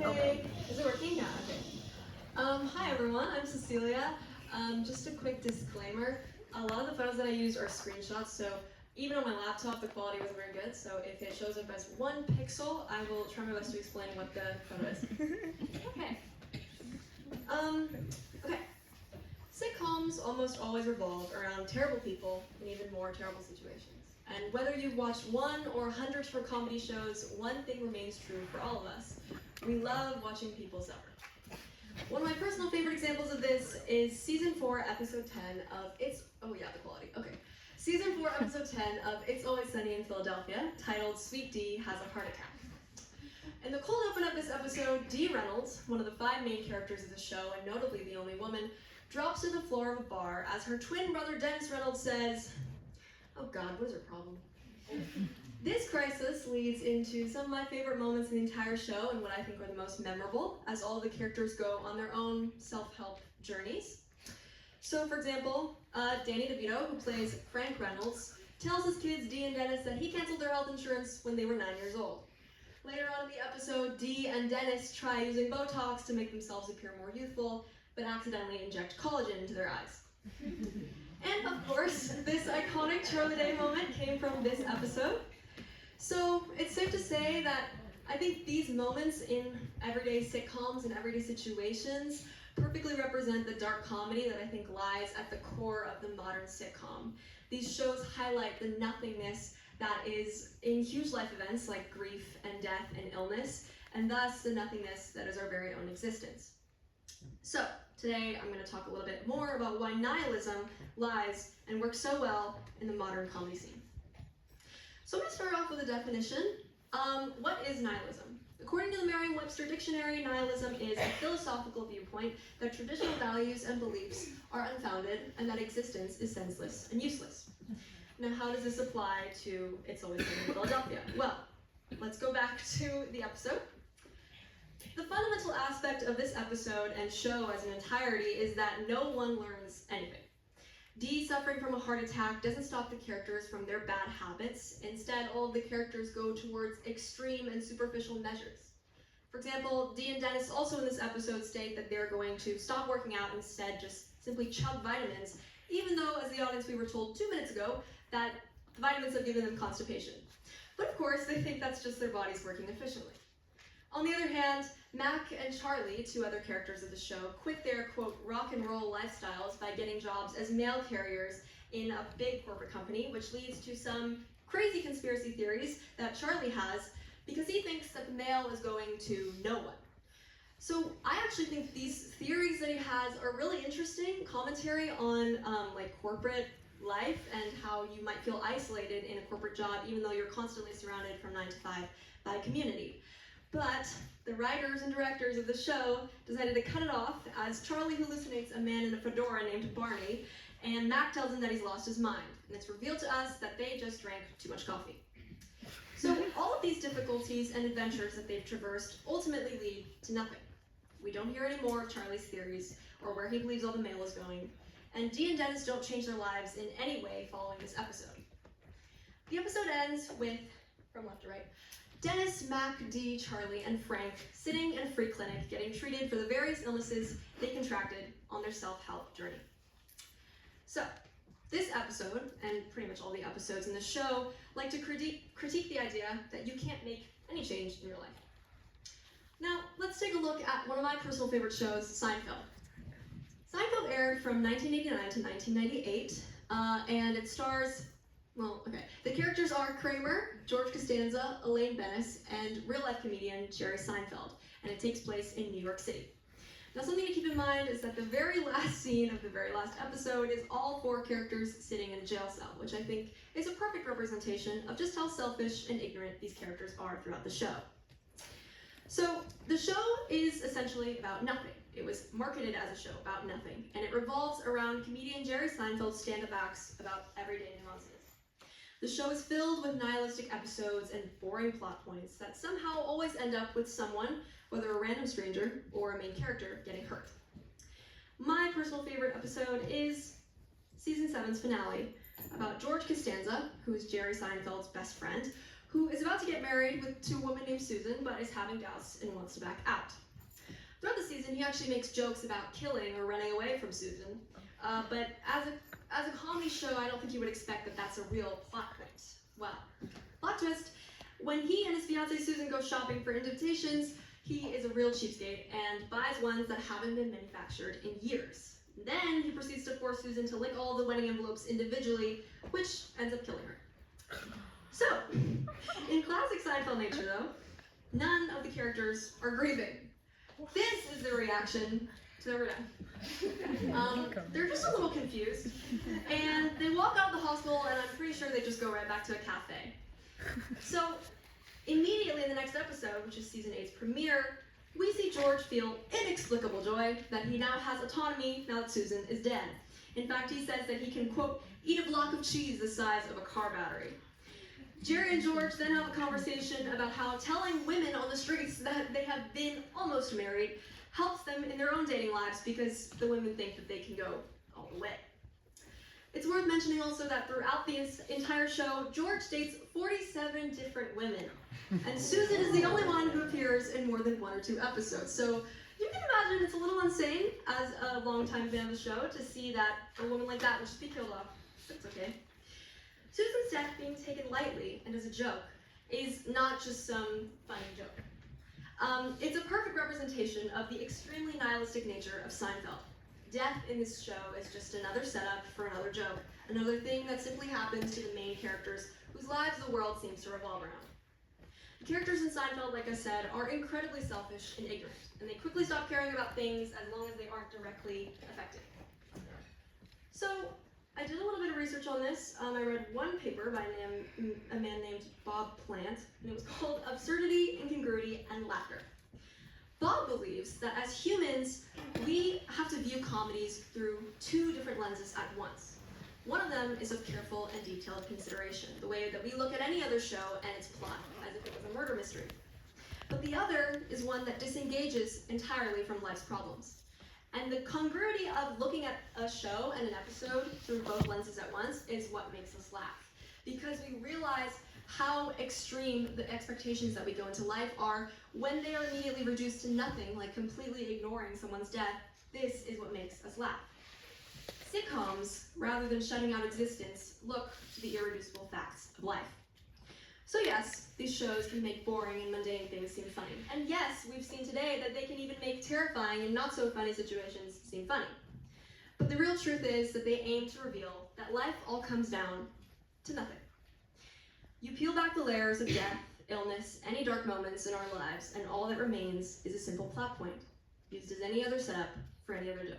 Okay, is it working? Yeah, okay. Hi everyone, I'm Cecilia. Just a quick disclaimer. A lot of the photos that I used are screenshots, so even on my laptop the quality wasn't very good, so if it shows up as 1 pixel, I will try my best to explain what the photo is. Okay. Okay. Sitcoms almost always revolve around terrible people and even more terrible situations. And whether you've watched one or hundreds of comedy shows, one thing remains true for all of us. We love watching people suffer. One of my personal favorite examples of this is Season 4, Episode 10 of Season 4, Episode 10 of It's Always Sunny in Philadelphia, titled Sweet Dee Has a Heart Attack. In the cold open of this episode, Dee Reynolds, one of the 5 main characters of the show and notably the only woman, drops to the floor of a bar as her twin brother Dennis Reynolds says, "Oh God, what is her problem?" This crisis leads into some of my favorite moments in the entire show and what I think are the most memorable, as all of the characters go on their own self-help journeys. So, for example, Danny DeVito, who plays Frank Reynolds, tells his kids, Dee and Dennis, that he canceled their health insurance when they were 9 years old. Later on in the episode, Dee and Dennis try using Botox to make themselves appear more youthful, but accidentally inject collagen into their eyes. And of course, this iconic Charlie Day moment came from this episode. So it's safe to say that I think these moments in everyday sitcoms and everyday situations perfectly represent the dark comedy that I think lies at the core of the modern sitcom. These shows highlight the nothingness that is in huge life events like grief and death and illness, and thus the nothingness that is our very own existence. So today I'm going to talk a little bit more about why nihilism lies and works so well in the modern comedy scene. So I'm going to start off with a definition. What is nihilism? According to the Merriam-Webster Dictionary, nihilism is a philosophical viewpoint that traditional values and beliefs are unfounded and that existence is senseless and useless. Now, how does this apply to It's Always Sunny in Philadelphia? Well, let's go back to the episode. The fundamental aspect of this episode and show as an entirety is that no one learns anything. Dee suffering from a heart attack doesn't stop the characters from their bad habits. Instead, all of the characters go towards extreme and superficial measures. For example, Dee and Dennis also in this episode state that they're going to stop working out and instead just simply chug vitamins, even though, as the audience, we were told 2 minutes ago that the vitamins have given them constipation. But of course, they think that's just their bodies working efficiently. On the other hand, Mac and Charlie, 2 other characters of the show, quit their, quote, rock and roll lifestyles by getting jobs as mail carriers in a big corporate company, which leads to some crazy conspiracy theories that Charlie has because he thinks that the mail is going to no one. So I actually think these theories that he has are really interesting commentary on corporate life and how you might feel isolated in a corporate job even though you're constantly surrounded from 9 to 5 by community. But the writers and directors of the show decided to cut it off as Charlie hallucinates a man in a fedora named Barney, and Mac tells him that he's lost his mind. And it's revealed to us that they just drank too much coffee. So all of these difficulties and adventures that they've traversed ultimately lead to nothing. We don't hear any more of Charlie's theories or where he believes all the mail is going, and Dee and Dennis don't change their lives in any way following this episode. The episode ends with, from left to right, Dennis, Mac, Dee, Charlie, and Frank sitting in a free clinic getting treated for the various illnesses they contracted on their self-help journey. So, this episode, and pretty much all the episodes in the show, like to critique the idea that you can't make any change in your life. Now, let's take a look at one of my personal favorite shows, Seinfeld. Seinfeld aired from 1989 to 1998, and it stars the characters are Kramer, George Costanza, Elaine Bennis, and real-life comedian Jerry Seinfeld, and it takes place in New York City. Now, something to keep in mind is that the very last scene of the very last episode is all 4 characters sitting in a jail cell, which I think is a perfect representation of just how selfish and ignorant these characters are throughout the show. So, the show is essentially about nothing. It was marketed as a show about nothing, and it revolves around comedian Jerry Seinfeld's stand-up acts about everyday nuances. The show is filled with nihilistic episodes and boring plot points that somehow always end up with someone, whether a random stranger or a main character, getting hurt. My personal favorite episode is Season 7's finale, about George Costanza, who is Jerry Seinfeld's best friend, who is about to get married to a woman named Susan, but is having doubts and wants to back out. Throughout the season, he actually makes jokes about killing or running away from Susan, but as a comedy show, I don't think you would expect that that's a real plot point. Well, plot twist, when he and his fiancée Susan go shopping for invitations, he is a real cheapskate and buys ones that haven't been manufactured in years. Then he proceeds to force Susan to lick all the wedding envelopes individually, which ends up killing her. So, in classic Seinfeld nature though, none of the characters are grieving. This is the reaction to their death. They're just a little confused, and they walk out of the hospital, and I'm pretty sure they just go right back to a cafe. So, immediately in the next episode, which is season 8's premiere, we see George feel inexplicable joy that he now has autonomy now that Susan is dead. In fact, he says that he can, quote, eat a block of cheese the size of a car battery. Jerry and George then have a conversation about how telling women on the streets that they have been almost married helps them in their own dating lives because the women think that they can go all the way. It's worth mentioning also that throughout the entire show, George dates 47 different women, and Susan is the only one who appears in more than 1 or 2 episodes. So you can imagine it's a little insane as a longtime fan of the show to see that a woman like that would just be killed off, but it's okay. Susan's death being taken lightly and as a joke is not just some funny joke. It's a perfect representation of the extremely nihilistic nature of Seinfeld. Death in this show is just another setup for another joke, another thing that simply happens to the main characters whose lives the world seems to revolve around. The characters in Seinfeld, like I said, are incredibly selfish and ignorant, and they quickly stop caring about things as long as they aren't directly affected. So, I did a little bit of research on this. I read one paper by a man named Bob Plant, and it was called Absurdity, Incongruity, and Laughter. Bob believes that as humans, we have to view comedies through 2 different lenses at once. One of them is of careful and detailed consideration, the way that we look at any other show and its plot, as if it was a murder mystery. But the other is one that disengages entirely from life's problems. And the congruity of looking at a show and an episode through both lenses at once is what makes us laugh. Because we realize how extreme the expectations that we go into life are when they are immediately reduced to nothing, like completely ignoring someone's death. This is what makes us laugh. Sitcoms, rather than shutting out existence, look to the irreducible facts of life. So yes, these shows can make boring and mundane things seem funny. And yes, we've seen today that they can even make terrifying and not so funny situations seem funny. But the real truth is that they aim to reveal that life all comes down to nothing. You peel back the layers of death, illness, any dark moments in our lives, and all that remains is a simple plot point, used as any other setup for any other joke.